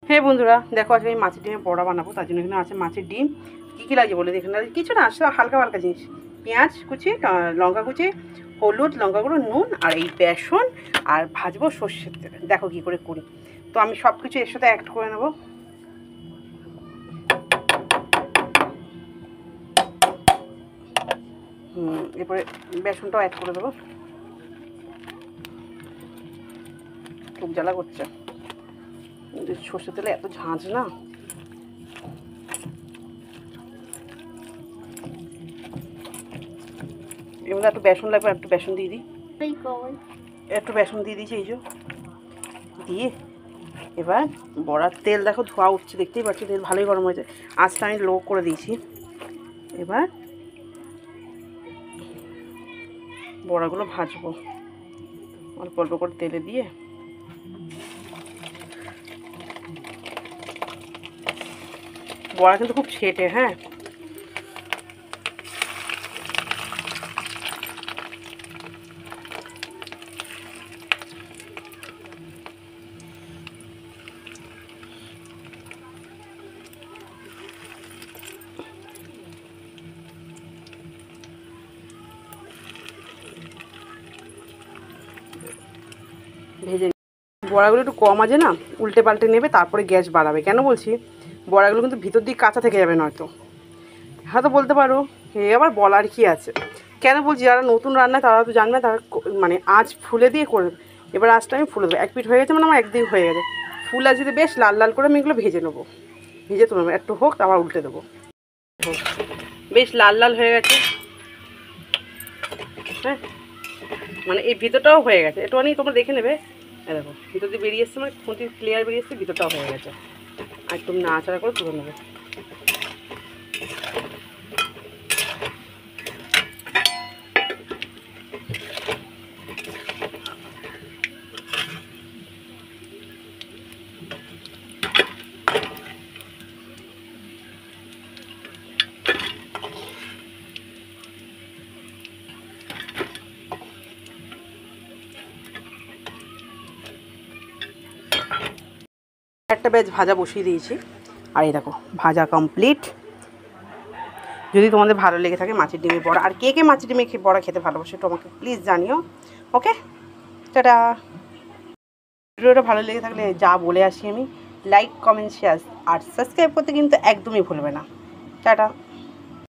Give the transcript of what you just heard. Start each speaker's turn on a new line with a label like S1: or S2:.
S1: হ্যাঁ বন্ধুরা, দেখো আজকে আমি মাছের ডিমের বড়া বানাবো। তার জন্য এখানে আছে মাছের ডিম। কী লাগছে বলে এখানে কিছু না, আসলে হালকা হালকা জিনিস, পেঁয়াজ কুচি, লঙ্কা কুচি, হলুদ, লঙ্কা গুঁড়ো, নুন আর এই বেসন আর ভাজবো সর্ষের তেলে। দেখো কী করে করি। তো আমি সব কিছু এর সাথে অ্যাড করে নেবো। এরপরে বেসনটাও অ্যাড করে দেবো। খুব জ্বালা করছে, সর্ষের তেলে এত ঝাঁঝ না। এর মধ্যে একটু বেসন লাগবে, একটু বেসন দিয়ে দিই, একটু বেসন দিয়ে দিয়েছি এই যে দিয়ে। এবার বড়ার তেল দেখো ধোয়া উঠছে, দেখতেই পাচ্ছি তেল ভালোই গরম হয়েছে। আঁচটা আমি লো করে দিয়েছি। এবার বড়াগুলো ভাজবো অল্প অল্প করে তেলে দিয়ে। বড়া কিন্তু খুব ছেটে, হ্যাঁ। ভেজে বড়াগুলো একটু কম আছে না, উল্টে পাল্টে নেবে, তারপরে গ্যাস বাড়াবে। কেন বলছি, বড়াগুলো কিন্তু ভিতর দিকে কাঁচা থেকে যাবে নয়তো। হয়তো বলতে পারো এ আবার বলার কি আছে। কেন বলছি, যারা নতুন রান্নায় তারা তো জানবে, তারা মানে আঁচ ফুলে দিয়ে করে। এবার আঁচটা আমি ফুলে দেবো। এক পিঠ হয়ে গেছে মানে আমার একদিক হয়ে গেছে। ফুল আছে বেশ লাল লাল করে আমি এগুলো ভেজে নেবো। ভেজে তুলে নেবো, একটু হোক আবার উল্টে দেবো। বেশ লাল লাল হয়ে গেছে, হ্যাঁ। মানে এই ভিতরটাও হয়ে গেছে, একটুখানি তোমরা দেখে নেবে। দেখো ভিতর দিয়ে বেরিয়ে এসছে, মানে খুঁটি ক্লিয়ার বেরিয়ে এসছে, ভিতরটাও হয়ে গেছে। আর একটু নাড়াচাড়া করে তুলে নেবে। একটা ব্যাচ ভাজা বসিয়ে দিয়েছি, আর এই দেখো ভাজা কমপ্লিট। যদি তোমাদের ভালো লেগে থাকে মাছের ডিমের বড়া, আর কে কে মাছের ডিমের বড়া খেতে ভালোবাসে তো আমাকে প্লিজ জানিও। ওকে, টাটা। ভিডিওটা ভালো লেগে থাকলে যা বলে আসি আমি, লাইক কমেন্ট শেয়ার আর সাবস্ক্রাইব করতে কিন্তু একদমই ভুলবে না। টাটা।